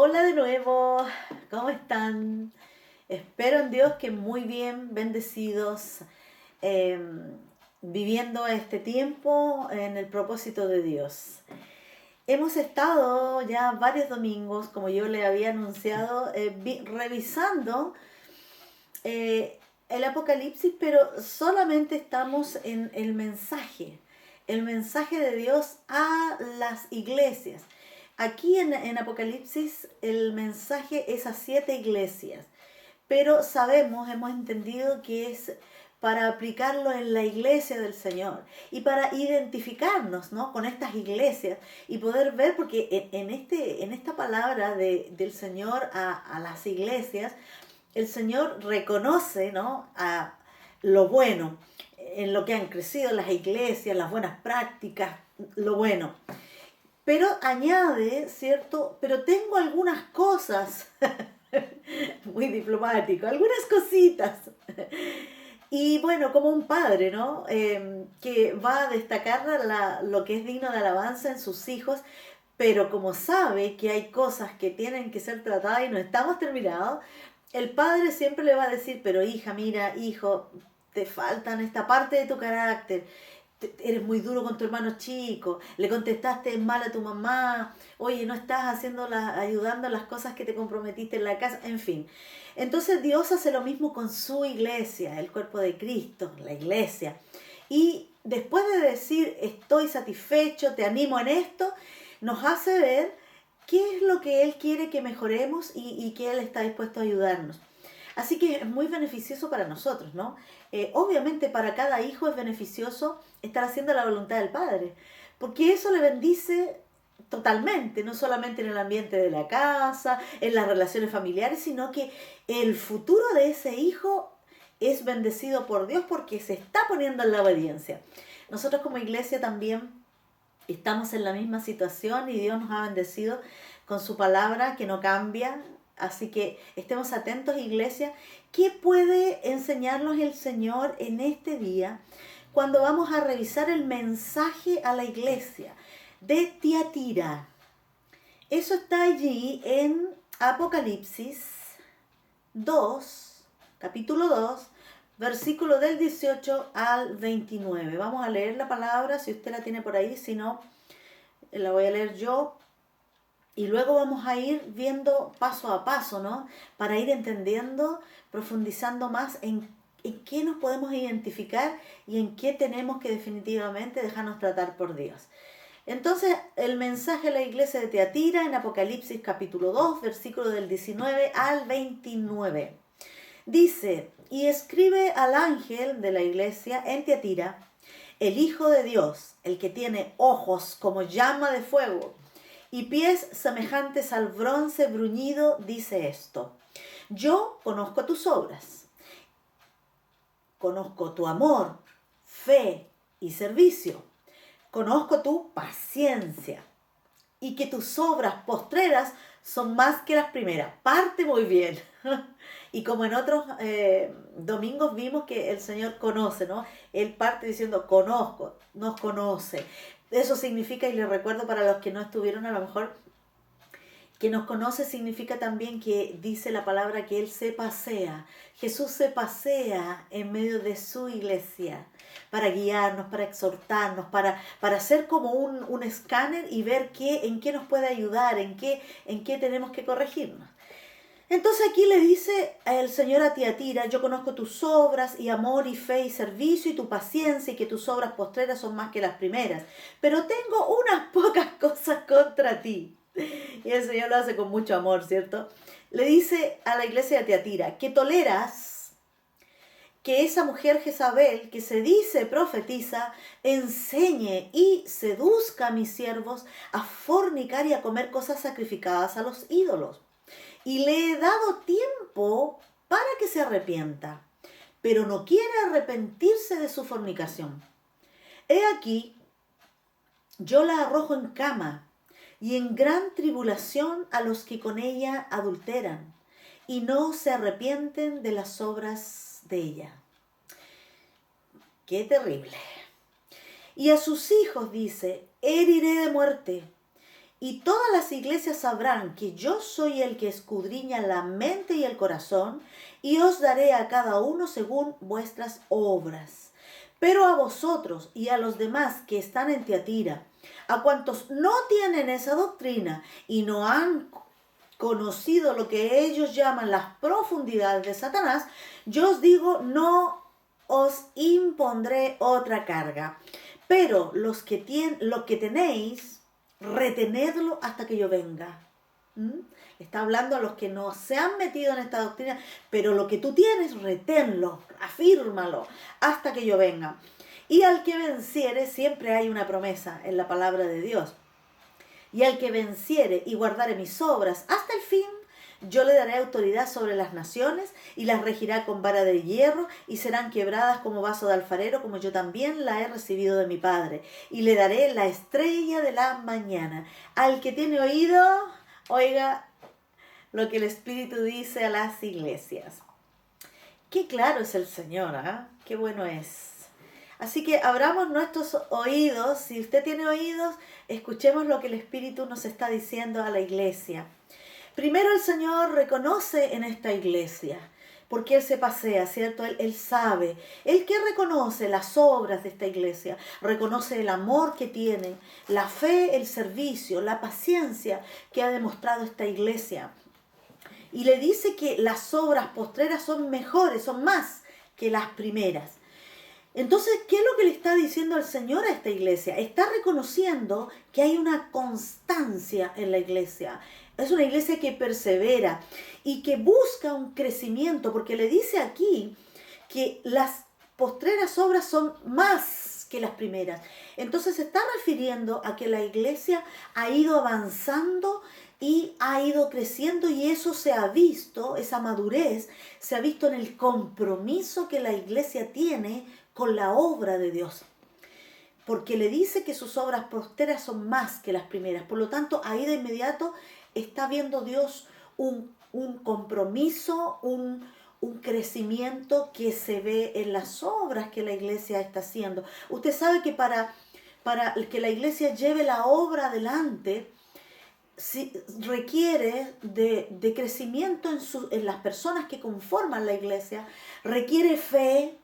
Hola de nuevo, ¿cómo están? Espero en Dios que muy bien, bendecidos, eh, viviendo este tiempo en el propósito de Dios. Hemos estado ya varios domingos, como yo le había anunciado, revisando el Apocalipsis, pero solamente estamos en el mensaje de Dios a las iglesias. Aquí en Apocalipsis el mensaje es a 7 iglesias, pero sabemos, hemos entendido que es para aplicarlo en la iglesia del Señor y para identificarnos, ¿no?, con estas iglesias y poder ver, porque en esta palabra del Señor a las iglesias, el Señor reconoce, ¿no?, a lo bueno, en lo que han crecido las iglesias, las buenas prácticas, lo bueno. Pero añade, ¿cierto? Pero tengo algunas cosas, muy diplomático, algunas cositas. Y bueno, como un padre, ¿no? Que va a destacar lo que es digno de alabanza en sus hijos, pero como sabe que hay cosas que tienen que ser tratadas y no estamos terminados, el padre siempre le va a decir, pero hija, mira, hijo, te faltan esta parte de tu carácter, eres muy duro con tu hermano chico, le contestaste mal a tu mamá, oye, no estás ayudando a las cosas que te comprometiste en la casa, en fin. Entonces Dios hace lo mismo con su iglesia, el cuerpo de Cristo, la iglesia. Y después de decir, estoy satisfecho, te animo en esto, nos hace ver qué es lo que Él quiere que mejoremos y que Él está dispuesto a ayudarnos. Así que es muy beneficioso para nosotros, ¿no? Obviamente para cada hijo es beneficioso estar haciendo la voluntad del Padre, porque eso le bendice totalmente, no solamente en el ambiente de la casa, en las relaciones familiares, sino que el futuro de ese hijo es bendecido por Dios porque se está poniendo en la obediencia. Nosotros como iglesia también estamos en la misma situación y Dios nos ha bendecido con su palabra que no cambia. Así que estemos atentos, iglesia. ¿Qué puede enseñarnos el Señor en este día cuando vamos a revisar el mensaje a la iglesia de Tiatira? Eso está allí en Apocalipsis 2, capítulo 2, versículo del 18 al 29. Vamos a leer la palabra, si usted la tiene por ahí, si no, la voy a leer yo. Y luego vamos a ir viendo paso a paso, ¿no? Para ir entendiendo, profundizando más en qué nos podemos identificar y en qué tenemos que definitivamente dejarnos tratar por Dios. Entonces, el mensaje a la iglesia de Tiatira en Apocalipsis capítulo 2, versículo del 19 al 29. Dice, y escribe al ángel de la iglesia en Tiatira, el Hijo de Dios, el que tiene ojos como llama de fuego y pies semejantes al bronce bruñido, dice esto: yo conozco tus obras, conozco tu amor, fe y servicio, conozco tu paciencia y que tus obras postreras son más que las primeras. Parte muy bien. Y como en otros domingos vimos que el Señor conoce, ¿no? Él parte diciendo, conozco, nos conoce. Eso significa, y les recuerdo para los que no estuvieron a lo mejor, que nos conoce significa también que dice la palabra que Él se pasea. Jesús se pasea en medio de su iglesia para guiarnos, para exhortarnos, para hacer como un escáner y ver en qué nos puede ayudar, en qué tenemos que corregirnos. Entonces aquí le dice el Señor a Tiatira, yo conozco tus obras y amor y fe y servicio y tu paciencia y que tus obras postreras son más que las primeras, pero tengo unas pocas cosas contra ti. Y el Señor lo hace con mucho amor, ¿cierto? Le dice a la iglesia de Tiatira que toleras que esa mujer Jezabel, que se dice profetiza, enseñe y seduzca a mis siervos a fornicar y a comer cosas sacrificadas a los ídolos. Y le he dado tiempo para que se arrepienta, pero no quiere arrepentirse de su fornicación. He aquí, yo la arrojo en cama y en gran tribulación a los que con ella adulteran y no se arrepienten de las obras de ella. ¡Qué terrible! Y a sus hijos dice, heriré de muerte, Y todas las iglesias sabrán que yo soy el que escudriña la mente y el corazón, y os daré a cada uno según vuestras obras. Pero a vosotros y a los demás que están en Tiatira, a cuantos no tienen esa doctrina y no han conocido lo que ellos llaman las profundidades de Satanás, yo os digo, no os impondré otra carga. Pero lo que tenéis, retenedlo hasta que yo venga. Está hablando a los que no se han metido en esta doctrina, pero lo que tú tienes, reténlo, afírmalo, hasta que yo venga. Y al que venciere, siempre hay una promesa en la palabra de Dios. Y al que venciere y guardare mis obras hasta el fin, yo le daré autoridad sobre las naciones y las regirá con vara de hierro y serán quebradas como vaso de alfarero, como yo también la he recibido de mi Padre. Y le daré la estrella de la mañana. Al que tiene oído, oiga lo que el Espíritu dice a las iglesias. Qué claro es el Señor, ¿eh? Qué bueno es. Así que abramos nuestros oídos. Si usted tiene oídos, escuchemos lo que el Espíritu nos está diciendo a la iglesia. Primero el Señor reconoce en esta iglesia, porque Él se pasea, ¿cierto? Él sabe. Él que reconoce las obras de esta iglesia, reconoce el amor que tienen, la fe, el servicio, la paciencia que ha demostrado esta iglesia. Y le dice que las obras postreras son mejores, son más que las primeras. Entonces, ¿qué es lo que le está diciendo el Señor a esta iglesia? Está reconociendo que hay una constancia en la iglesia. Es una iglesia que persevera y que busca un crecimiento, porque le dice aquí que las postreras obras son más que las primeras. Entonces se está refiriendo a que la iglesia ha ido avanzando y ha ido creciendo, y eso se ha visto, esa madurez, se ha visto en el compromiso que la iglesia tiene con la obra de Dios. Porque le dice que sus obras posteras son más que las primeras. Por lo tanto, ahí de inmediato está viendo Dios un compromiso, un crecimiento que se ve en las obras que la iglesia está haciendo. Usted sabe que para que la iglesia lleve la obra adelante, requiere de crecimiento en las personas que conforman la iglesia, requiere fe,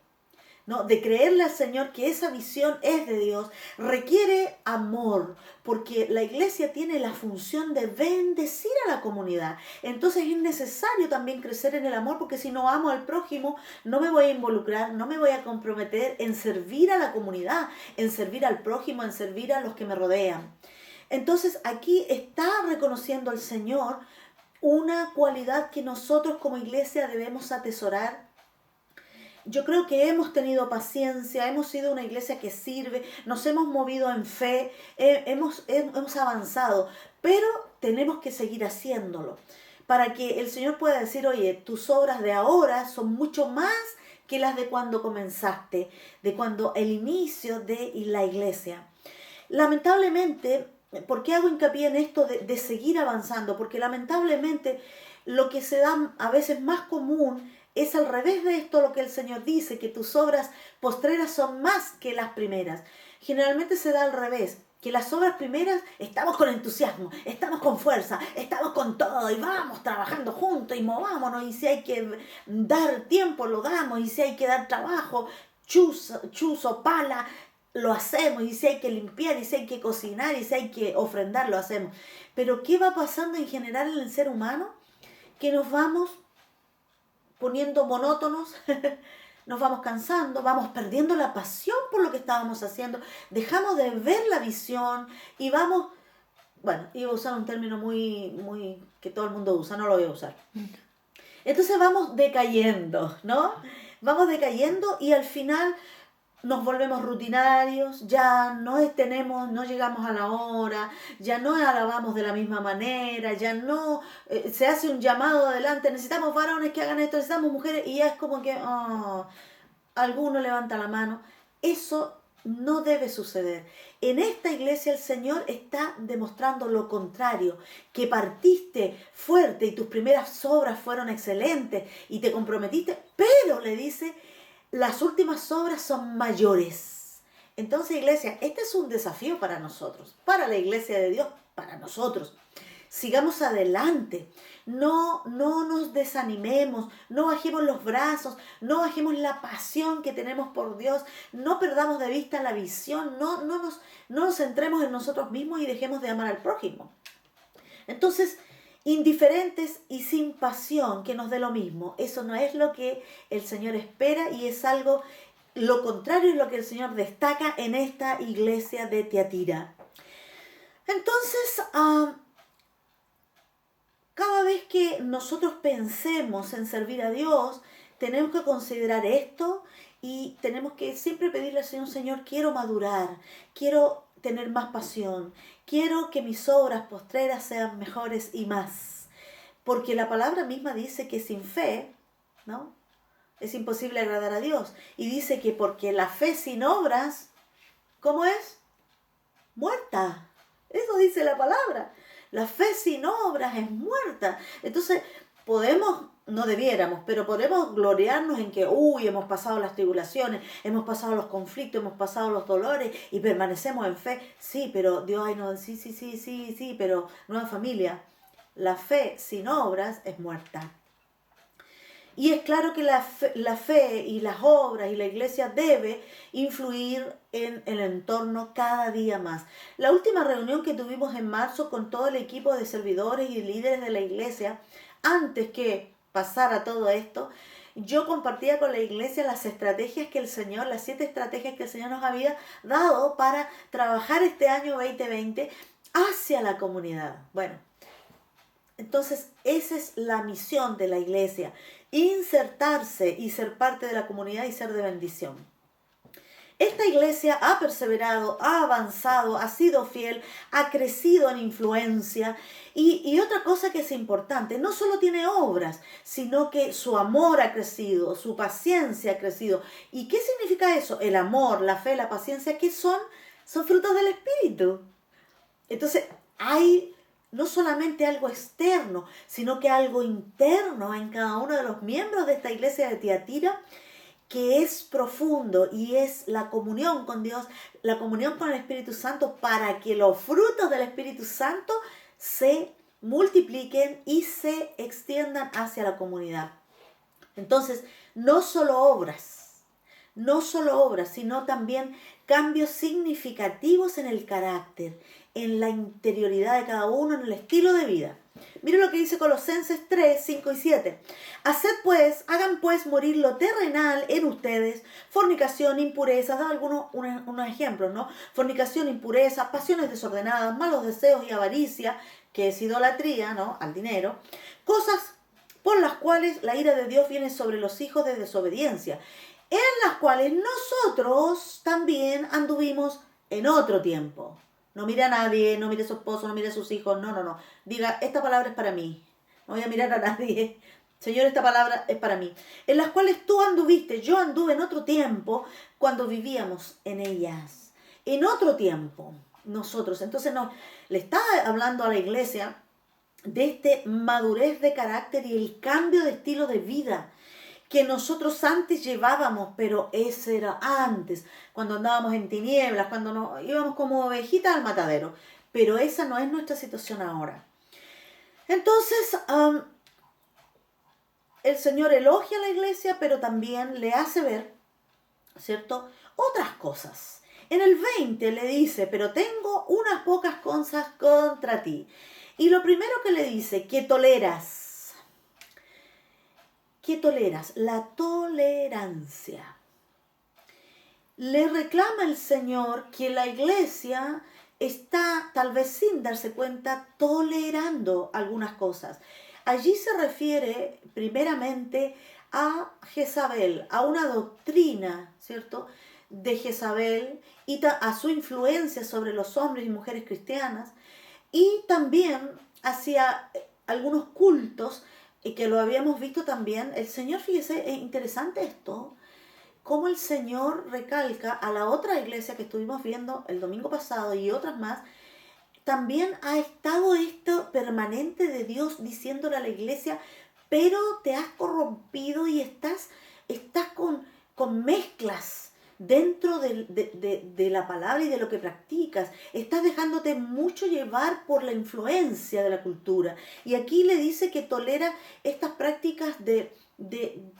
¿no? De creerle al Señor que esa visión es de Dios, requiere amor, porque la iglesia tiene la función de bendecir a la comunidad. Entonces es necesario también crecer en el amor, porque si no amo al prójimo, no me voy a involucrar, no me voy a comprometer en servir a la comunidad, en servir al prójimo, en servir a los que me rodean. Entonces aquí está reconociendo el Señor una cualidad que nosotros como iglesia debemos atesorar. Yo creo que hemos tenido paciencia, hemos sido una iglesia que sirve, nos hemos movido en fe, hemos avanzado, pero tenemos que seguir haciéndolo para que el Señor pueda decir, oye, tus obras de ahora son mucho más que las de cuando comenzaste, de cuando el inicio de la iglesia. Lamentablemente, ¿por qué hago hincapié en esto de seguir avanzando? Porque lamentablemente lo que se da a veces más común es al revés de esto, lo que el Señor dice, que tus obras postreras son más que las primeras. Generalmente se da al revés, que las obras primeras estamos con entusiasmo, estamos con fuerza, estamos con todo y vamos trabajando juntos y movámonos, y si hay que dar tiempo lo damos, y si hay que dar trabajo, chuzo, pala, lo hacemos, y si hay que limpiar, y si hay que cocinar, y si hay que ofrendar, lo hacemos. Pero ¿qué va pasando en general en el ser humano? Que nos vamos poniendo monótonos, nos vamos cansando, vamos perdiendo la pasión por lo que estábamos haciendo, dejamos de ver la visión y vamos, bueno, iba a usar un término muy que todo el mundo usa, no lo voy a usar. Entonces vamos decayendo, ¿no? Vamos decayendo y al final nos volvemos rutinarios, ya no llegamos a la hora, ya no alabamos de la misma manera, ya no se hace un llamado adelante, necesitamos varones que hagan esto, necesitamos mujeres, y ya es como que alguno levanta la mano. Eso no debe suceder. En esta iglesia el Señor está demostrando lo contrario, que partiste fuerte y tus primeras obras fueron excelentes y te comprometiste, pero le dice, las últimas obras son mayores. Entonces, iglesia, este es un desafío para nosotros, para la iglesia de Dios, para nosotros. Sigamos adelante, no nos desanimemos, no bajemos los brazos, no bajemos la pasión que tenemos por Dios, no perdamos de vista la visión, no nos centremos en nosotros mismos y dejemos de amar al prójimo. Entonces, indiferentes y sin pasión, que nos dé lo mismo, eso no es lo que el Señor espera y es algo, lo contrario es lo que el Señor destaca en esta iglesia de Tiatira. Entonces, cada vez que nosotros pensemos en servir a Dios, tenemos que considerar esto y tenemos que siempre pedirle al Señor, Señor, quiero madurar, quiero tener más pasión, quiero que mis obras postreras sean mejores y más. Porque la palabra misma dice que sin fe, ¿no?, es imposible agradar a Dios. Y dice que porque la fe sin obras, ¿cómo es? Muerta. Eso dice la palabra. La fe sin obras es muerta. Entonces, no debiéramos, pero podemos gloriarnos en que, hemos pasado las tribulaciones, hemos pasado los conflictos, hemos pasado los dolores y permanecemos en fe. Sí, pero Dios, sí, pero nueva familia. La fe sin obras es muerta. Y es claro que la fe y las obras y la iglesia debe influir en el entorno cada día más. La última reunión que tuvimos en marzo con todo el equipo de servidores y líderes de la iglesia, antes que pasara todo esto, yo compartía con la iglesia las estrategias que el Señor, las 7 estrategias que el Señor nos había dado para trabajar este año 2020 hacia la comunidad. Bueno, entonces esa es la misión de la iglesia, insertarse y ser parte de la comunidad y ser de bendición. Esta iglesia ha perseverado, ha avanzado, ha sido fiel, ha crecido en influencia y otra cosa que es importante, no solo tiene obras, sino que su amor ha crecido, su paciencia ha crecido. ¿Y qué significa eso? El amor, la fe, la paciencia, ¿qué son? Son frutos del Espíritu. Entonces hay no solamente algo externo, sino que algo interno en cada uno de los miembros de esta iglesia de Tiatira, que es profundo y es la comunión con Dios, la comunión con el Espíritu Santo, para que los frutos del Espíritu Santo se multipliquen y se extiendan hacia la comunidad. Entonces, no solo obras, sino también cambios significativos en el carácter, en la interioridad de cada uno, en el estilo de vida. Mira lo que dice Colosenses 3, 5 y 7. Hagan pues morir lo terrenal en ustedes, fornicación, impureza, da unos ejemplos, ¿no? Fornicación, impureza, pasiones desordenadas, malos deseos y avaricia, que es idolatría, ¿no?, al dinero, cosas por las cuales la ira de Dios viene sobre los hijos de desobediencia, en las cuales nosotros también anduvimos en otro tiempo. No mire a nadie, no mire a su esposo, no mire a sus hijos, no. Diga, esta palabra es para mí. No voy a mirar a nadie. Señor, esta palabra es para mí. En las cuales tú anduviste, yo anduve en otro tiempo cuando vivíamos en ellas. En otro tiempo, nosotros. Entonces le está hablando a la iglesia de este madurez de carácter y el cambio de estilo de vida que nosotros antes llevábamos, pero ese era antes, cuando andábamos en tinieblas, cuando íbamos como ovejitas al matadero. Pero esa no es nuestra situación ahora. Entonces, el Señor elogia a la iglesia, pero también le hace ver, ¿cierto?, otras cosas. En el 20 le dice, pero tengo unas pocas cosas contra ti. Y lo primero que le dice, ¿qué toleras? ¿Qué toleras? La tolerancia. Le reclama el Señor que la iglesia está, tal vez sin darse cuenta, tolerando algunas cosas. Allí se refiere primeramente a Jezabel, a una doctrina, ¿cierto?, de Jezabel y a su influencia sobre los hombres y mujeres cristianas, y también hacia algunos cultos que lo habíamos visto también. El Señor, fíjese, es interesante esto, cómo el Señor recalca a la otra iglesia que estuvimos viendo el domingo pasado y otras más. También ha estado esto permanente de Dios diciéndole a la iglesia, pero te has corrompido y estás con mezclas dentro de la palabra y de lo que practicas. Estás dejándote mucho llevar por la influencia de la cultura. Y aquí le dice que tolera estas prácticas de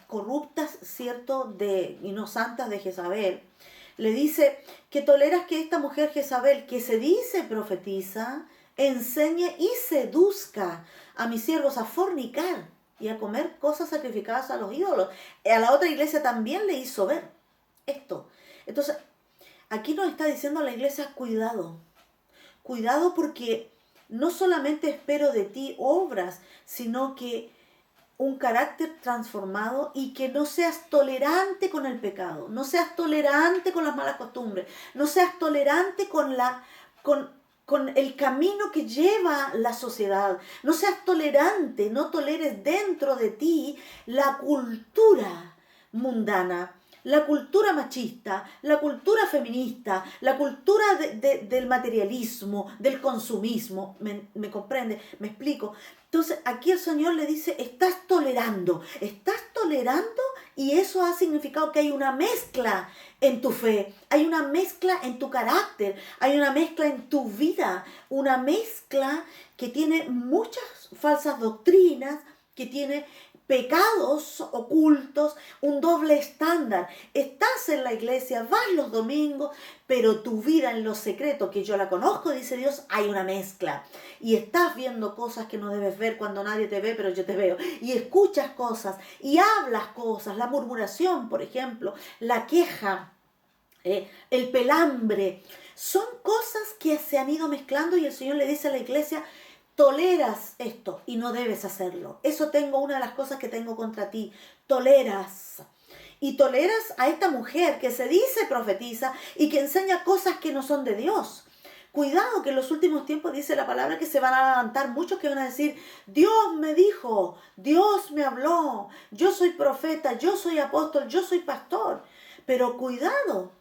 corruptas, ¿cierto? Y no santas de Jezabel. Le dice que toleras que esta mujer Jezabel, que se dice profetiza, enseñe y seduzca a mis siervos a fornicar y a comer cosas sacrificadas a los ídolos. A la otra iglesia también le hizo ver esto. Entonces, aquí nos está diciendo la iglesia, cuidado. Cuidado, porque no solamente espero de ti obras, sino que un carácter transformado, y que no seas tolerante con el pecado, no seas tolerante con las malas costumbres, no seas tolerante con el camino que lleva la sociedad, no seas tolerante, no toleres dentro de ti la cultura mundana, la cultura machista, la cultura feminista, la cultura del materialismo, del consumismo. ¿Me comprende? ¿Me explico? Entonces aquí el Señor le dice, estás tolerando, y eso ha significado que hay una mezcla en tu fe, hay una mezcla en tu carácter, hay una mezcla en tu vida, una mezcla que tiene muchas falsas doctrinas, que tiene pecados ocultos, un doble estándar. Estás en la iglesia, vas los domingos, pero tu vida en lo secreto, que yo la conozco, dice Dios, hay una mezcla. Y estás viendo cosas que no debes ver cuando nadie te ve, pero yo te veo. Y escuchas cosas y hablas cosas, la murmuración, por ejemplo, la queja, el pelambre. Son cosas que se han ido mezclando, y el Señor le dice a la iglesia, toleras esto y no debes hacerlo. Eso tengo, una de las cosas que tengo contra ti. Toleras. Y toleras a esta mujer que se dice profetiza y que enseña cosas que no son de Dios. Cuidado, que en los últimos tiempos dice la palabra que se van a levantar muchos que van a decir, Dios me dijo, Dios me habló, yo soy profeta, yo soy apóstol, yo soy pastor. Pero cuidado,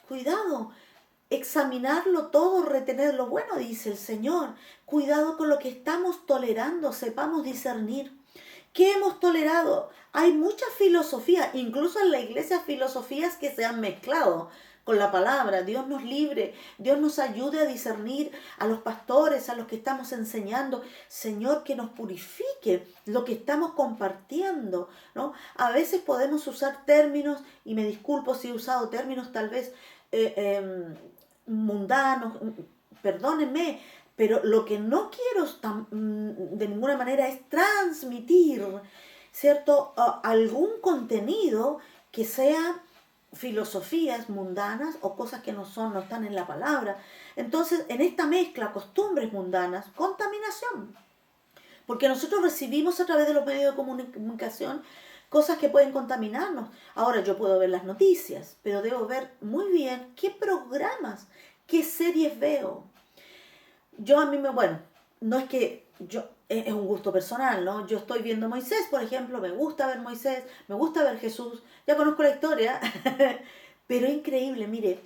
cuidado. Examinarlo todo, retener lo bueno, dice el Señor. Cuidado con lo que estamos tolerando, sepamos discernir. ¿Qué hemos tolerado? Hay muchas filosofías, incluso en la iglesia, filosofías que se han mezclado con la palabra. Dios nos libre, Dios nos ayude a discernir, a los pastores, a los que estamos enseñando. Señor, que nos purifique lo que estamos compartiendo, ¿no? A veces podemos usar términos, y me disculpo si he usado términos tal vez mundanos, perdónenme, pero lo que no quiero de ninguna manera es transmitir, ¿cierto?, algún contenido que sea filosofías mundanas o cosas que no están en la palabra. Entonces, en esta mezcla, costumbres mundanas, contaminación. Porque nosotros recibimos a través de los medios de comunicación cosas que pueden contaminarnos. Ahora yo puedo ver las noticias, pero debo ver muy bien qué programas, qué series veo. Bueno, no es que es un gusto personal, ¿no? Yo estoy viendo Moisés, por ejemplo, me gusta ver Moisés, me gusta ver Jesús, ya conozco la historia, pero increíble, mire,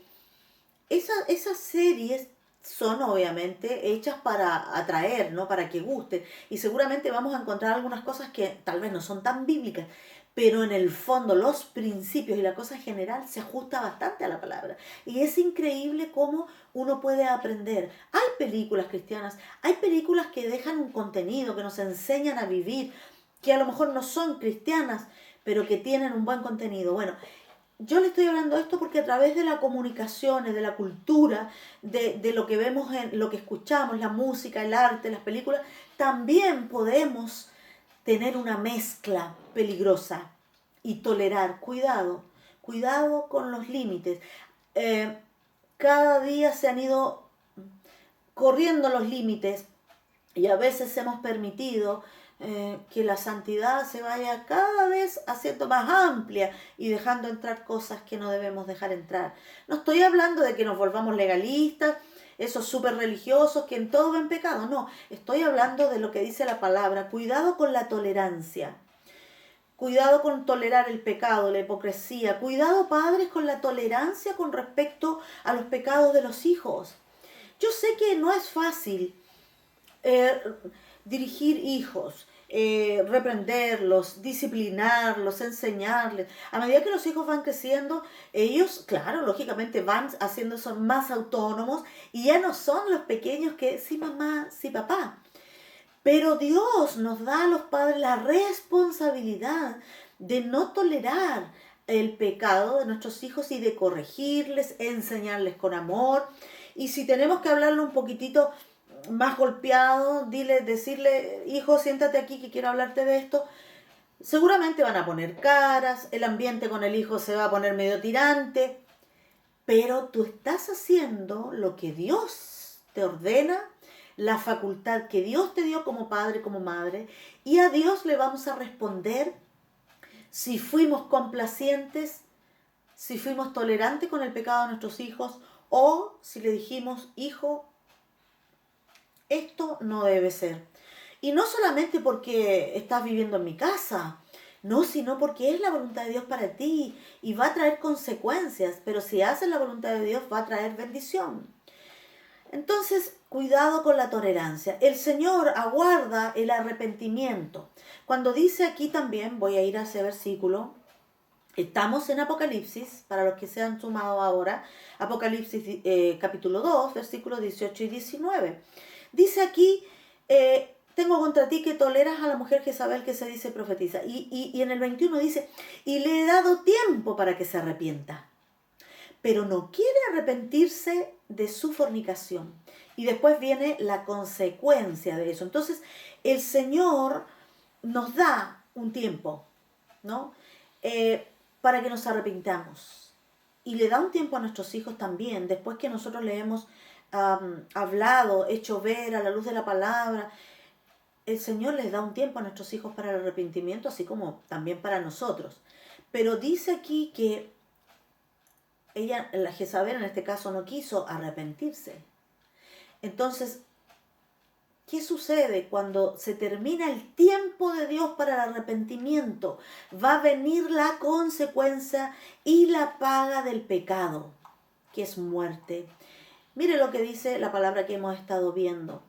esas series son obviamente hechas para atraer, ¿no? Para que guste. Y seguramente vamos a encontrar algunas cosas que tal vez no son tan bíblicas, pero en el fondo los principios y la cosa en general se ajusta bastante a la palabra. Y es increíble cómo uno puede aprender. Hay películas cristianas, hay películas que dejan un contenido, que nos enseñan a vivir, que a lo mejor no son cristianas, pero que tienen un buen contenido. Bueno, yo le estoy hablando de esto porque a través de la comunicación, de la cultura, de lo que vemos, lo que escuchamos, la música, el arte, las películas, también podemos tener una mezcla peligrosa y tolerar. Cuidado, cuidado con los límites. Cada día se han ido corriendo los límites, y a veces hemos permitido que la santidad se vaya cada vez haciendo más amplia y dejando entrar cosas que no debemos dejar entrar. No estoy hablando de que nos volvamos legalistas, esos súper religiosos que en todo ven pecado, no. Estoy hablando de lo que dice la palabra. Cuidado con la tolerancia. Cuidado con tolerar el pecado, la hipocresía. Cuidado, padres, con la tolerancia con respecto a los pecados de los hijos. Yo sé que no es fácil. dirigir hijos, reprenderlos, disciplinarlos, enseñarles. A medida que los hijos van creciendo, ellos, claro, lógicamente van haciéndose más autónomos y ya no son los pequeños que sí mamá, sí papá. Pero Dios nos da a los padres la responsabilidad de no tolerar el pecado de nuestros hijos y de corregirles, enseñarles con amor. Y si tenemos que hablarle un poquitito más golpeado, decirle, hijo, siéntate aquí que quiero hablarte de esto. Seguramente van a poner caras, el ambiente con el hijo se va a poner medio tirante, pero tú estás haciendo lo que Dios te ordena, la facultad que Dios te dio como padre, como madre, y a Dios le vamos a responder si fuimos complacientes, si fuimos tolerantes con el pecado de nuestros hijos, o si le dijimos, hijo, esto no debe ser. Y no solamente porque estás viviendo en mi casa, no, sino porque es la voluntad de Dios para ti y va a traer consecuencias, pero si haces la voluntad de Dios va a traer bendición. Entonces, cuidado con la tolerancia. El Señor aguarda el arrepentimiento. Cuando dice aquí también, voy a ir a ese versículo, estamos en Apocalipsis, para los que se han sumado ahora, Apocalipsis capítulo 2, versículos 18 y 19. Dice aquí, tengo contra ti que toleras a la mujer Jezabel que se dice profetiza. Y en el 21 dice, y le he dado tiempo para que se arrepienta, pero no quiere arrepentirse de su fornicación. Y después viene la consecuencia de eso. Entonces, el Señor nos da un tiempo, ¿no? Para que nos arrepintamos. Y le da un tiempo a nuestros hijos también, después que nosotros le hemos hablado, hecho ver a la luz de la palabra. El Señor les da un tiempo a nuestros hijos para el arrepentimiento, así como también para nosotros. Pero dice aquí que ella, la Jezabel en este caso, no quiso arrepentirse. Entonces, ¿qué sucede cuando se termina el tiempo de Dios para el arrepentimiento? Va a venir la consecuencia y la paga del pecado, que es muerte. Mire lo que dice la palabra que hemos estado viendo.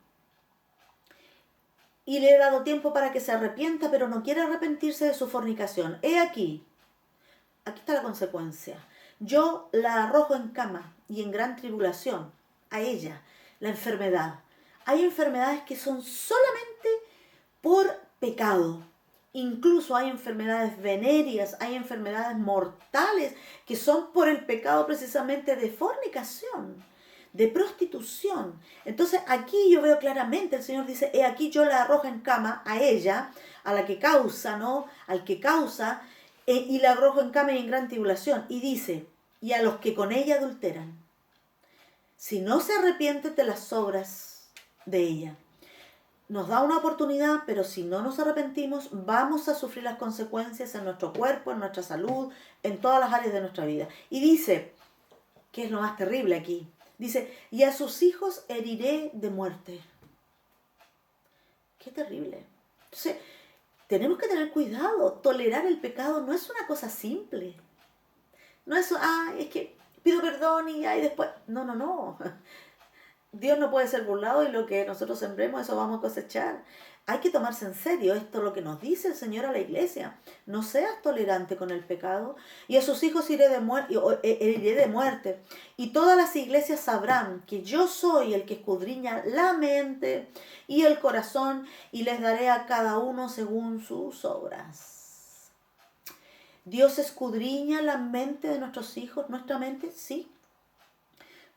Y le he dado tiempo para que se arrepienta, pero no quiere arrepentirse de su fornicación. He aquí está la consecuencia. Yo la arrojo en cama y en gran tribulación, a ella, la enfermedad. Hay enfermedades que son solamente por pecado. Incluso hay enfermedades venéreas, hay enfermedades mortales que son por el pecado precisamente de fornicación, de prostitución. Entonces aquí yo veo claramente, el Señor dice, he aquí yo la arrojo en cama a ella, a la que causa, ¿no? Al que causa, y la arrojo en cama y en gran tribulación. Y dice, y a los que con ella adulteran, si no se arrepienten de las obras de ella. Nos da una oportunidad, pero si no nos arrepentimos, vamos a sufrir las consecuencias en nuestro cuerpo, en nuestra salud, en todas las áreas de nuestra vida. Y dice, ¿qué es lo más terrible aquí? Dice, y a sus hijos heriré de muerte. Qué terrible. Entonces, tenemos que tener cuidado. Tolerar el pecado no es una cosa simple. No es, es que pido perdón y después. No, no, no. Dios no puede ser burlado y lo que nosotros sembremos, eso vamos a cosechar. Hay que tomarse en serio esto, lo que nos dice el Señor a la iglesia. No seas tolerante con el pecado. Y a sus hijos heriré de muerte. Y todas las iglesias sabrán que yo soy el que escudriña la mente y el corazón, y les daré a cada uno según sus obras. Dios escudriña la mente de nuestros hijos, nuestra mente, sí.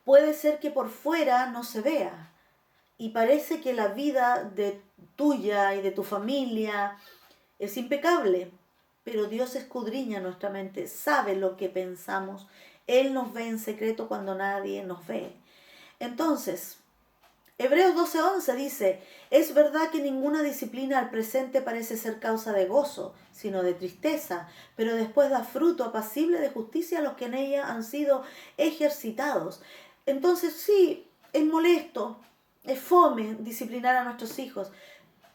Puede ser que por fuera no se vea y parece que la vida de tuya y de tu familia es impecable, pero Dios escudriña nuestra mente, sabe lo que pensamos, Él nos ve en secreto cuando nadie nos ve. Entonces, Hebreos 12:11 dice, es verdad que ninguna disciplina al presente parece ser causa de gozo, sino de tristeza, pero después da fruto apacible de justicia a los que en ella han sido ejercitados. Entonces sí, es molesto, es fome disciplinar a nuestros hijos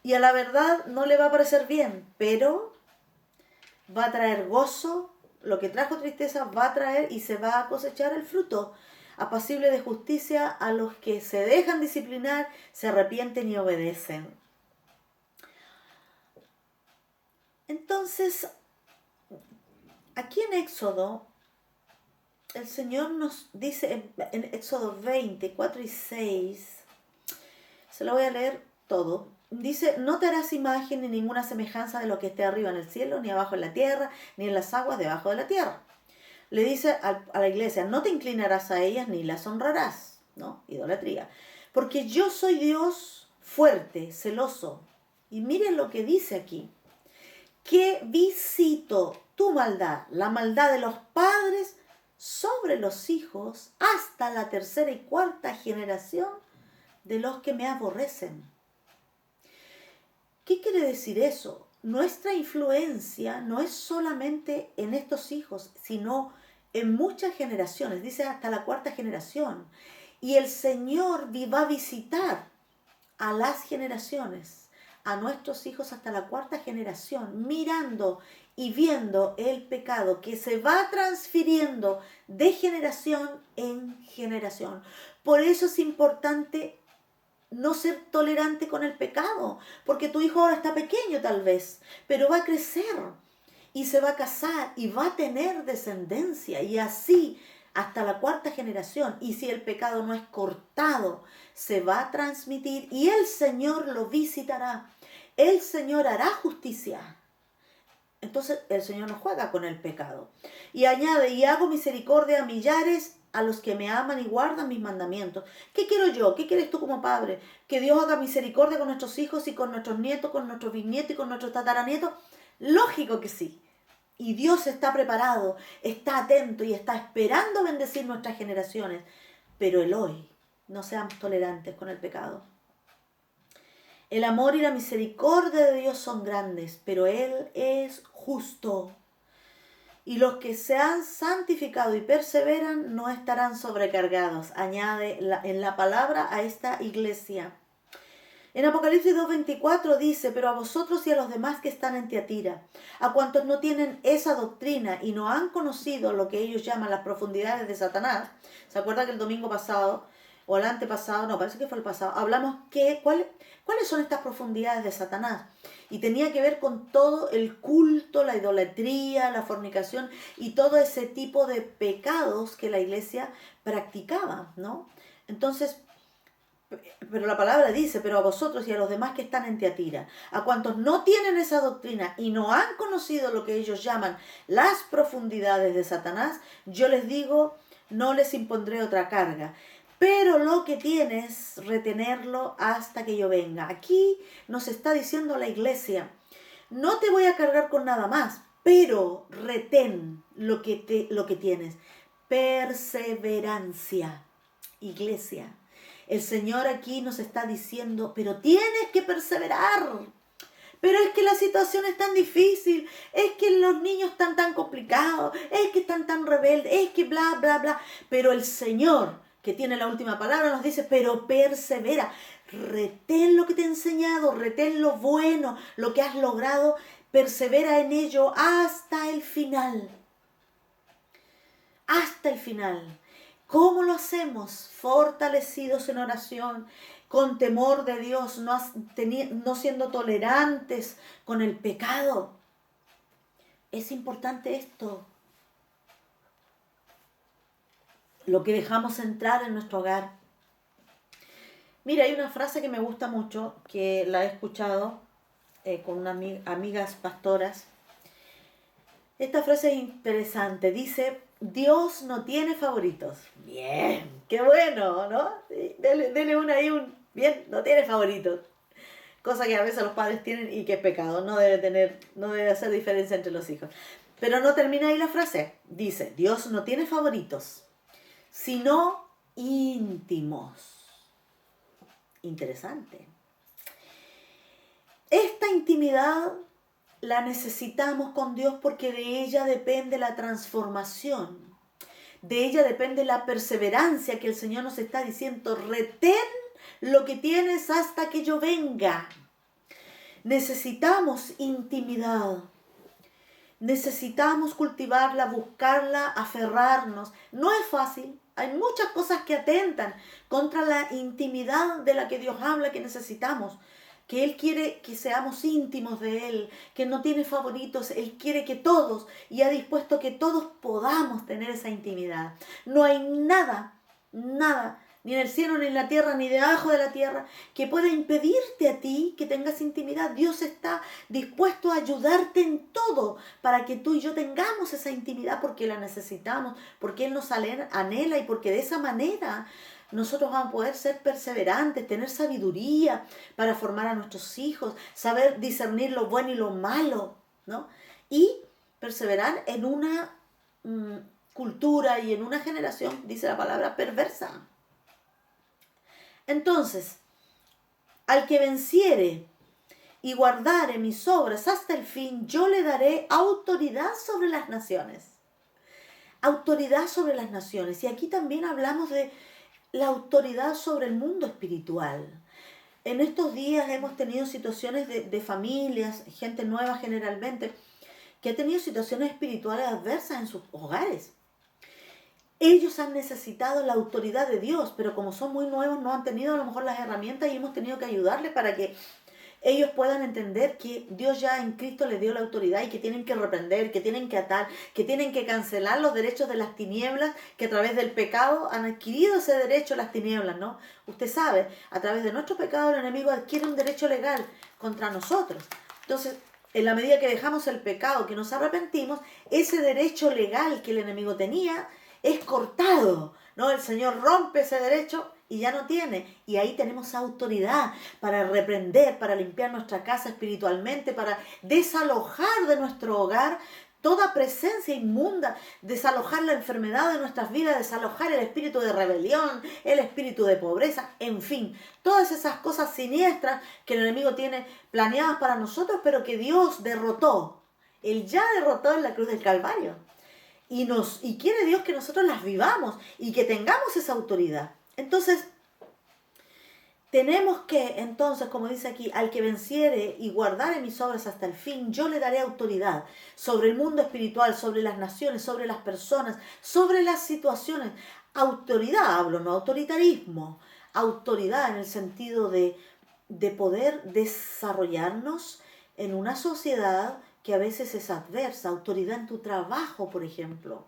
y a la verdad no le va a parecer bien, pero va a traer gozo, lo que trajo tristeza va a traer y se va a cosechar el fruto apacible de justicia a los que se dejan disciplinar, se arrepienten y obedecen. Entonces, aquí en Éxodo, el Señor nos dice en Éxodo 20, 4 y 6, se lo voy a leer todo. Dice, no te harás imagen ni ninguna semejanza de lo que esté arriba en el cielo, ni abajo en la tierra, ni en las aguas debajo de la tierra. Le dice a la iglesia, no te inclinarás a ellas ni las honrarás, ¿no? Idolatría. Porque yo soy Dios fuerte, celoso. Y miren lo que dice aquí. Que visito tu maldad, la maldad de los padres sobre los hijos hasta la tercera y cuarta generación de los que me aborrecen. ¿Qué quiere decir eso? Nuestra influencia no es solamente en estos hijos, sino en muchas generaciones, dice hasta la cuarta generación. Y el Señor va a visitar a las generaciones, a nuestros hijos hasta la cuarta generación, mirando y viendo el pecado que se va transfiriendo de generación en generación. Por eso es importante no ser tolerante con el pecado, porque tu hijo ahora está pequeño tal vez, pero va a crecer y se va a casar y va a tener descendencia y así hasta la cuarta generación. Y si el pecado no es cortado, se va a transmitir y el Señor lo visitará. El Señor hará justicia. Entonces el Señor no juega con el pecado. Y añade, y hago misericordia a millares a los que me aman y guardan mis mandamientos. ¿Qué quiero yo? ¿Qué quieres tú como padre? ¿Que Dios haga misericordia con nuestros hijos y con nuestros nietos, con nuestros bisnietos y con nuestros tataranietos? Lógico que sí. Y Dios está preparado, está atento y está esperando bendecir nuestras generaciones. Pero el hoy, no seamos tolerantes con el pecado. El amor y la misericordia de Dios son grandes, pero Él es justo. Y los que se han santificado y perseveran no estarán sobrecargados. Añade en la palabra a esta iglesia. En Apocalipsis 2:24 dice, pero a vosotros y a los demás que están en Tiatira, a cuantos no tienen esa doctrina y no han conocido lo que ellos llaman las profundidades de Satanás. ¿Se acuerdan que el domingo pasado, o el antepasado, no, parece que fue el pasado, hablamos cuáles son estas profundidades de Satanás? Y tenía que ver con todo el culto, la idolatría, la fornicación y todo ese tipo de pecados que la iglesia practicaba, ¿no? Entonces, pero la palabra dice, pero a vosotros y a los demás que están en Tiatira, a cuantos no tienen esa doctrina y no han conocido lo que ellos llaman las profundidades de Satanás, yo les digo, no les impondré otra carga. Pero lo que tienes, retenerlo hasta que yo venga. Aquí nos está diciendo la iglesia, no te voy a cargar con nada más, pero retén lo que tienes. Perseverancia, iglesia. El Señor aquí nos está diciendo, pero tienes que perseverar. Pero es que la situación es tan difícil, es que los niños están tan complicados, es que están tan rebeldes, es que bla, bla, bla. Pero el Señor, que tiene la última palabra, nos dice, pero persevera. Retén lo que te he enseñado, retén lo bueno, lo que has logrado, persevera en ello hasta el final. Hasta el final. ¿Cómo lo hacemos? Fortalecidos en oración, con temor de Dios, no siendo tolerantes con el pecado. Es importante esto. Lo que dejamos entrar en nuestro hogar. Mira, hay una frase que me gusta mucho, que la he escuchado con unas amigas pastoras. Esta frase es interesante. Dice, Dios no tiene favoritos. Bien, qué bueno, ¿no? Dele una ahí, bien, no tiene favoritos. Cosa que a veces los padres tienen y que es pecado. No debe hacer diferencia entre los hijos. Pero no termina ahí la frase. Dice, Dios no tiene favoritos, sino íntimos. Interesante. Esta intimidad la necesitamos con Dios porque de ella depende la transformación. De ella depende la perseverancia que el Señor nos está diciendo. Retén lo que tienes hasta que yo venga. Necesitamos intimidad. Necesitamos cultivarla, buscarla, aferrarnos. No es fácil. Hay muchas cosas que atentan contra la intimidad de la que Dios habla que necesitamos. que Él quiere que seamos íntimos de Él, que no tiene favoritos, Él quiere que todos, y ha dispuesto que todos podamos tener esa intimidad. No hay nada, nada, ni en el cielo, ni en la tierra, ni debajo de la tierra, que pueda impedirte a ti que tengas intimidad. Dios está dispuesto a ayudarte en todo para que tú y yo tengamos esa intimidad porque la necesitamos, porque Él nos anhela y porque de esa manera nosotros vamos a poder ser perseverantes, tener sabiduría para formar a nuestros hijos, saber discernir lo bueno y lo malo, ¿no? Y perseverar en una cultura y en una generación, dice la palabra, perversa. Entonces, al que venciere y guardare mis obras hasta el fin, yo le daré autoridad sobre las naciones. Autoridad sobre las naciones. Y aquí también hablamos de la autoridad sobre el mundo espiritual. En estos días hemos tenido situaciones de familias, gente nueva generalmente, que ha tenido situaciones espirituales adversas en sus hogares. Ellos han necesitado la autoridad de Dios, pero como son muy nuevos no han tenido a lo mejor las herramientas y hemos tenido que ayudarles para que ellos puedan entender que Dios ya en Cristo les dio la autoridad y que tienen que reprender, que tienen que atar, que tienen que cancelar los derechos de las tinieblas, que a través del pecado han adquirido ese derecho las tinieblas, ¿no? Usted sabe, a través de nuestro pecado el enemigo adquiere un derecho legal contra nosotros. Entonces, en la medida que dejamos el pecado, que nos arrepentimos, ese derecho legal que el enemigo tenía es cortado, ¿no? El Señor rompe ese derecho y ya no tiene. Y ahí tenemos autoridad para reprender, para limpiar nuestra casa espiritualmente, para desalojar de nuestro hogar toda presencia inmunda, desalojar la enfermedad de nuestras vidas, desalojar el espíritu de rebelión, el espíritu de pobreza, en fin, todas esas cosas siniestras que el enemigo tiene planeadas para nosotros, pero que Dios derrotó. Él ya derrotó en la cruz del Calvario. Y quiere Dios que nosotros las vivamos y que tengamos esa autoridad. Entonces, tenemos que, entonces, como dice aquí, al que venciere y guardare mis obras hasta el fin, yo le daré autoridad sobre el mundo espiritual, sobre las naciones, sobre las personas, sobre las situaciones. Autoridad, hablo, no autoritarismo. Autoridad en el sentido de poder desarrollarnos en una sociedad que a veces es adversa. Autoridad en tu trabajo, por ejemplo,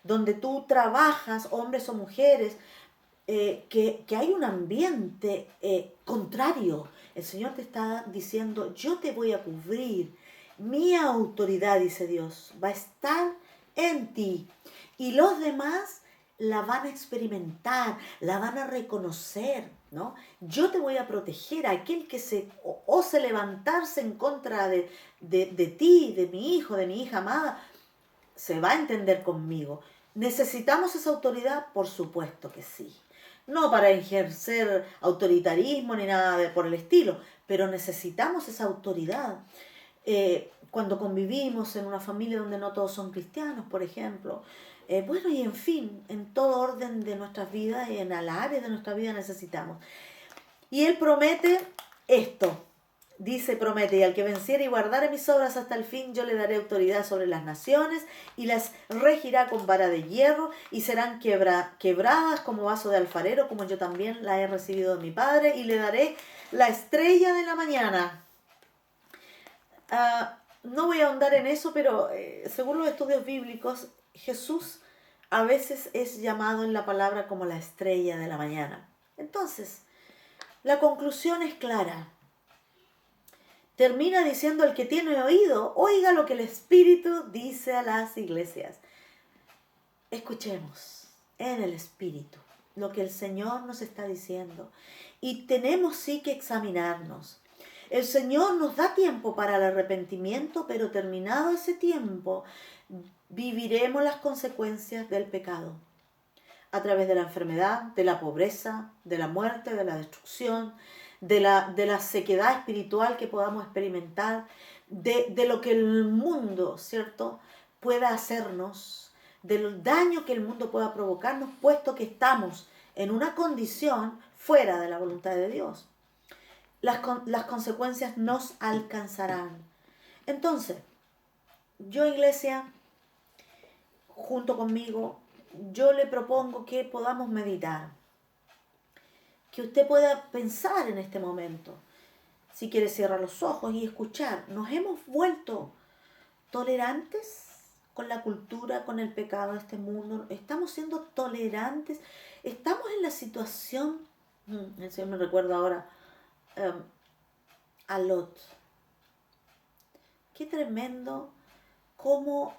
donde tú trabajas, hombres o mujeres, que hay un ambiente contrario. El Señor te está diciendo, yo te voy a cubrir. Mi autoridad, dice Dios, va a estar en ti. Y los demás la van a experimentar, la van a reconocer, ¿no? Yo te voy a proteger. Aquel que se ose levantarse en contra de ti, de mi hijo, de mi hija amada, se va a entender conmigo. ¿Necesitamos esa autoridad? Por supuesto que sí. No para ejercer autoritarismo ni nada por el estilo, pero necesitamos esa autoridad. Cuando convivimos en una familia donde no todos son cristianos, por ejemplo, bueno, y en fin, en todo orden de nuestras vidas y en el área de nuestra vida necesitamos. Y Él promete esto. Dice, promete, y al que venciere y guardare mis obras hasta el fin, yo le daré autoridad sobre las naciones y las regirá con vara de hierro y serán quebradas como vaso de alfarero, como yo también la he recibido de mi Padre, y le daré la estrella de la mañana. No voy a ahondar en eso, pero según los estudios bíblicos, Jesús a veces es llamado en la palabra como la estrella de la mañana. Entonces, la conclusión es clara. Termina diciendo, el que tiene oído, oiga lo que el Espíritu dice a las iglesias. Escuchemos en el Espíritu lo que el Señor nos está diciendo. Y tenemos sí que examinarnos. El Señor nos da tiempo para el arrepentimiento, pero terminado ese tiempo, viviremos las consecuencias del pecado. A través de la enfermedad, de la pobreza, de la muerte, de la destrucción, de la sequedad espiritual que podamos experimentar, de lo que el mundo, ¿cierto?, pueda hacernos, del daño que el mundo pueda provocarnos, puesto que estamos en una condición fuera de la voluntad de Dios. Las consecuencias nos alcanzarán. Entonces, yo, iglesia, junto conmigo, yo le propongo que podamos meditar, que usted pueda pensar en este momento. Si quieres, cierra los ojos y escuchar. Nos hemos vuelto tolerantes con la cultura, con el pecado de este mundo. Estamos siendo tolerantes. Estamos en la situación, el Señor me recuerda ahora, a Lot. Qué tremendo cómo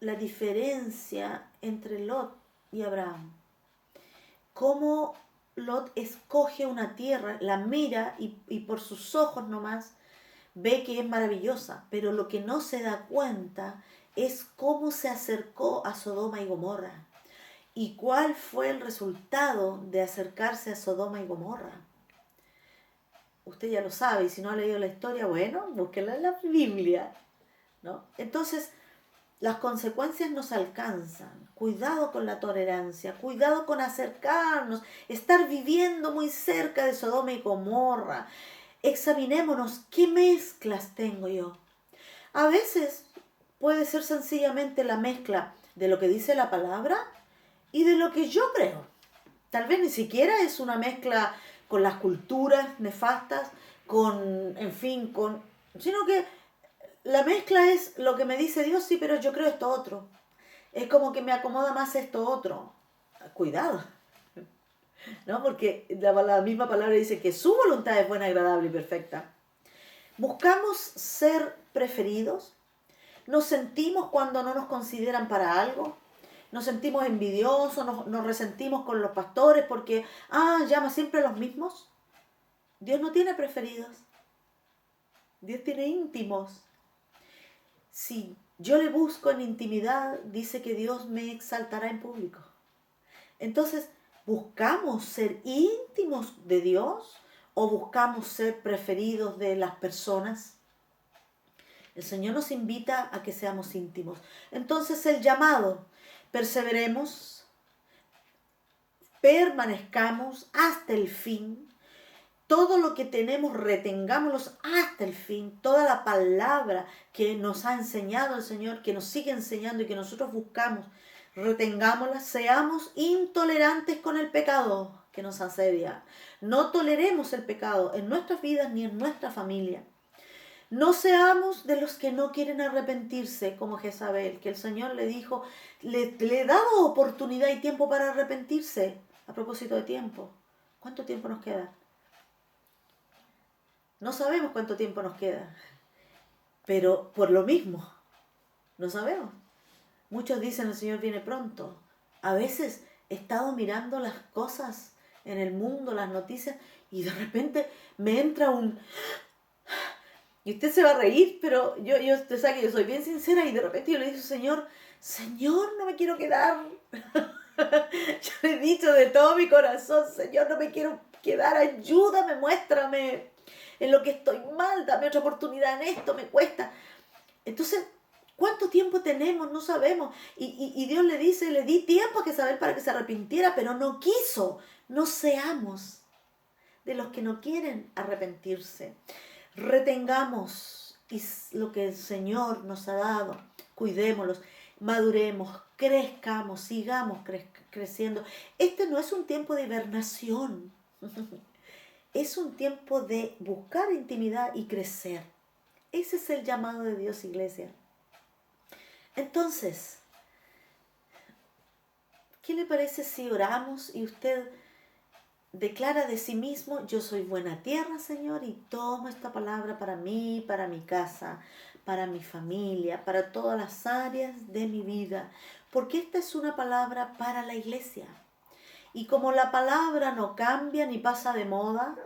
la diferencia entre Lot y Abraham. Cómo Lot escoge una tierra, la mira y por sus ojos nomás ve que es maravillosa, pero lo que no se da cuenta es cómo se acercó a Sodoma y Gomorra. ¿Y cuál fue el resultado de acercarse a Sodoma y Gomorra? Usted ya lo sabe, y si no ha leído la historia, bueno, búsquela en la Biblia, ¿no? Entonces, las consecuencias nos alcanzan. Cuidado con la tolerancia, cuidado con acercarnos, estar viviendo muy cerca de Sodoma y Gomorra. Examinémonos, ¿qué mezclas tengo yo? A veces puede ser sencillamente la mezcla de lo que dice la palabra y de lo que yo creo. Tal vez ni siquiera es una mezcla con las culturas nefastas, en fin, sino que la mezcla es lo que me dice Dios, sí, pero yo creo esto otro. Es como que me acomoda más esto otro. Cuidado, ¿no? Porque la misma palabra dice que su voluntad es buena, agradable y perfecta. Buscamos ser preferidos. Nos sentimos cuando no nos consideran para algo. Nos sentimos envidiosos, nos resentimos con los pastores porque, llama siempre a los mismos. Dios no tiene preferidos. Dios tiene íntimos. Si yo le busco en intimidad, dice que Dios me exaltará en público. Entonces, ¿buscamos ser íntimos de Dios o buscamos ser preferidos de las personas? El Señor nos invita a que seamos íntimos. Entonces, el llamado, perseveremos, permanezcamos hasta el fin. Todo lo que tenemos, retengámoslos hasta el fin. Toda la palabra que nos ha enseñado el Señor, que nos sigue enseñando y que nosotros buscamos, retengámosla. Seamos intolerantes con el pecado que nos asedia. No toleremos el pecado en nuestras vidas ni en nuestra familia. No seamos de los que no quieren arrepentirse, como Jezabel, que el Señor le dijo, le he dado oportunidad y tiempo para arrepentirse. A propósito de tiempo, ¿cuánto tiempo nos queda? No sabemos cuánto tiempo nos queda, pero por lo mismo, no sabemos. Muchos dicen el Señor viene pronto. A veces he estado mirando las cosas en el mundo, las noticias, y de repente me entra un... Y usted se va a reír, pero usted sabe que yo soy bien sincera y de repente yo le digo, Señor, no me quiero quedar. Yo le he dicho de todo mi corazón, Señor, no me quiero quedar, ayúdame, muéstrame en lo que estoy mal, dame otra oportunidad en esto, me cuesta. Entonces, ¿cuánto tiempo tenemos? No sabemos. Y Dios le dice, le di tiempo a Jezabel para que se arrepintiera, pero no quiso. No seamos de los que no quieren arrepentirse. Retengamos lo que el Señor nos ha dado, cuidémoslos, maduremos, crezcamos, sigamos creciendo. Este no es un tiempo de hibernación, es un tiempo de buscar intimidad y crecer. Ese es el llamado de Dios, iglesia. Entonces, ¿qué le parece si oramos y usted declara de sí mismo, yo soy buena tierra, Señor, y tomo esta palabra para mí, para mi casa, para mi familia, para todas las áreas de mi vida, porque esta es una palabra para la iglesia. Y como la palabra no cambia ni pasa de moda,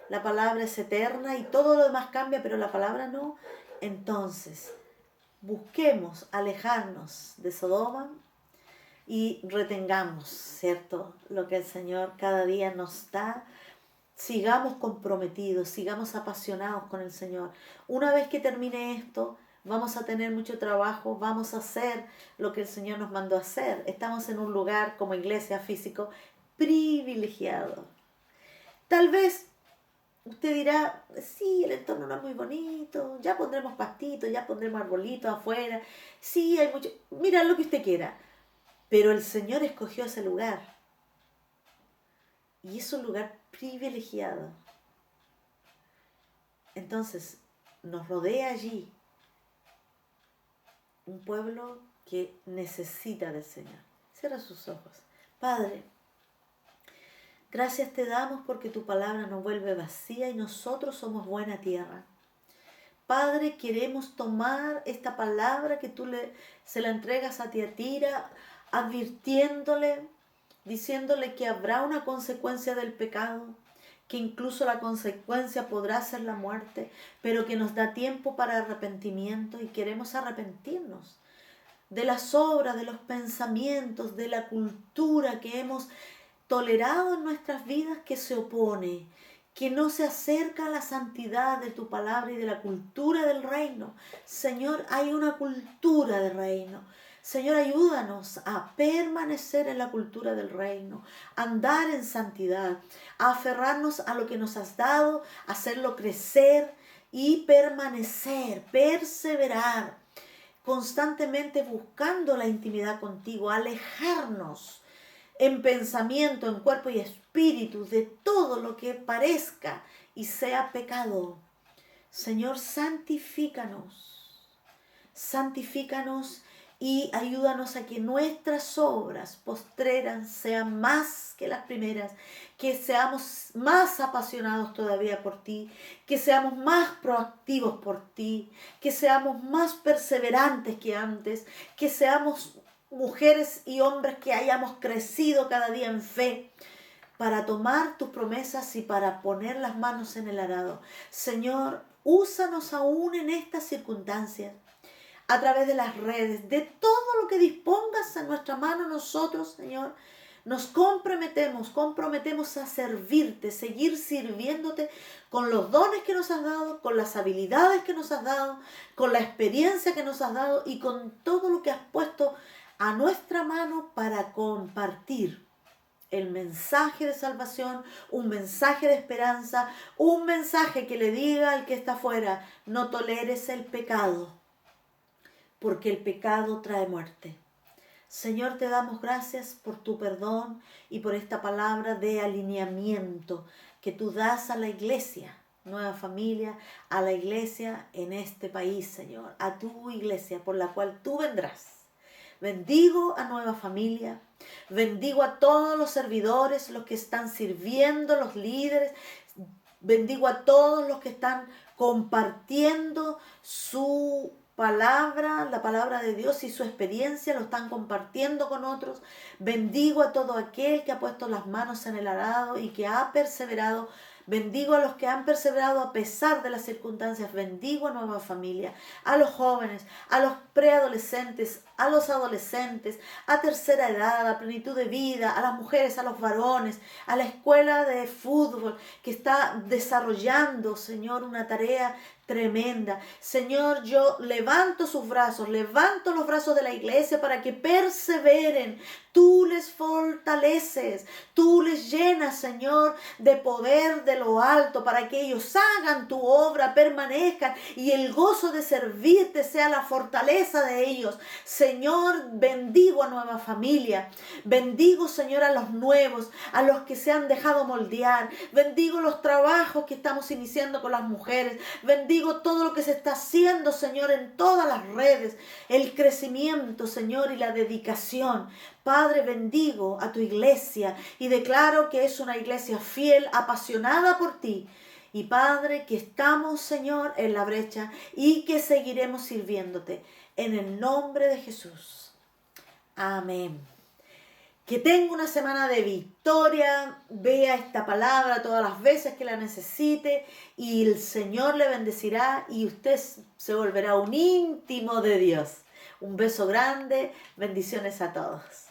la palabra es eterna y todo lo demás cambia, pero la palabra no, entonces busquemos alejarnos de Sodoma, y retengamos, ¿cierto?, lo que el Señor cada día nos da. Sigamos comprometidos, sigamos apasionados con el Señor. Una vez que termine esto, vamos a tener mucho trabajo, vamos a hacer lo que el Señor nos mandó a hacer. Estamos en un lugar como iglesia físico privilegiado. Tal vez usted dirá, sí, el entorno no es muy bonito, ya pondremos pastitos, ya pondremos arbolitos afuera, sí, hay mucho, mira lo que usted quiera. Pero el Señor escogió ese lugar. Y es un lugar privilegiado. Entonces nos rodea allí un pueblo que necesita del Señor. Cierra sus ojos. Padre, gracias te damos porque tu palabra nos vuelve vacía y nosotros somos buena tierra. Padre, queremos tomar esta palabra que se la entregas a Tiatira, advirtiéndole, diciéndole que habrá una consecuencia del pecado, que incluso la consecuencia podrá ser la muerte, pero que nos da tiempo para arrepentimiento y queremos arrepentirnos de las obras, de los pensamientos, de la cultura que hemos tolerado en nuestras vidas que se opone, que no se acerca a la santidad de tu palabra y de la cultura del reino. Señor, hay una cultura del reino. Señor, ayúdanos a permanecer en la cultura del reino, a andar en santidad, a aferrarnos a lo que nos has dado, a hacerlo crecer y permanecer, perseverar, constantemente buscando la intimidad contigo, alejarnos en pensamiento, en cuerpo y espíritu de todo lo que parezca y sea pecado. Señor, santifícanos y ayúdanos a que nuestras obras postreras sean más que las primeras, que seamos más apasionados todavía por ti, que seamos más proactivos por ti, que seamos más perseverantes que antes, que seamos mujeres y hombres que hayamos crecido cada día en fe para tomar tus promesas y para poner las manos en el arado. Señor, úsanos aún en estas circunstancias, a través de las redes, de todo lo que dispongas en nuestra mano. Nosotros, Señor, nos comprometemos a servirte, seguir sirviéndote con los dones que nos has dado, con las habilidades que nos has dado, con la experiencia que nos has dado y con todo lo que has puesto a nuestra mano para compartir el mensaje de salvación, un mensaje de esperanza, un mensaje que le diga al que está afuera: no toleres el pecado, porque el pecado trae muerte. Señor, te damos gracias por tu perdón y por esta palabra de alineamiento que tú das a la iglesia, Nueva Familia, a la iglesia en este país, Señor, a tu iglesia por la cual tú vendrás. Bendigo a Nueva Familia, bendigo a todos los servidores, los que están sirviendo, los líderes, bendigo a todos los que están compartiendo su palabra, la palabra de Dios y su experiencia, lo están compartiendo con otros. Bendigo a todo aquel que ha puesto las manos en el arado y que ha perseverado. Bendigo a los que han perseverado a pesar de las circunstancias. Bendigo a Nueva Familia, a los jóvenes, a los preadolescentes, a los adolescentes, a tercera edad, a plenitud de vida, a las mujeres, a los varones, a la escuela de fútbol que está desarrollando, Señor, una tarea tremenda. Señor, yo levanto sus brazos, levanto los brazos de la iglesia para que perseveren. Tú les fortaleces, tú les llenas, Señor, de poder de lo alto para que ellos hagan tu obra, permanezcan y el gozo de servirte sea la fortaleza de ellos. Señor, bendigo a Nueva Familia, bendigo, Señor, a los nuevos, a los que se han dejado moldear, bendigo los trabajos que estamos iniciando con las mujeres, bendigo todo lo que se está haciendo, Señor, en todas las redes, el crecimiento, Señor, y la dedicación. Padre, bendigo a tu iglesia y declaro que es una iglesia fiel, apasionada por ti. Y Padre, que estamos, Señor, en la brecha y que seguiremos sirviéndote. En el nombre de Jesús. Amén. Que tenga una semana de victoria. Vea esta palabra todas las veces que la necesite y el Señor le bendecirá y usted se volverá un íntimo de Dios. Un beso grande. Bendiciones a todos.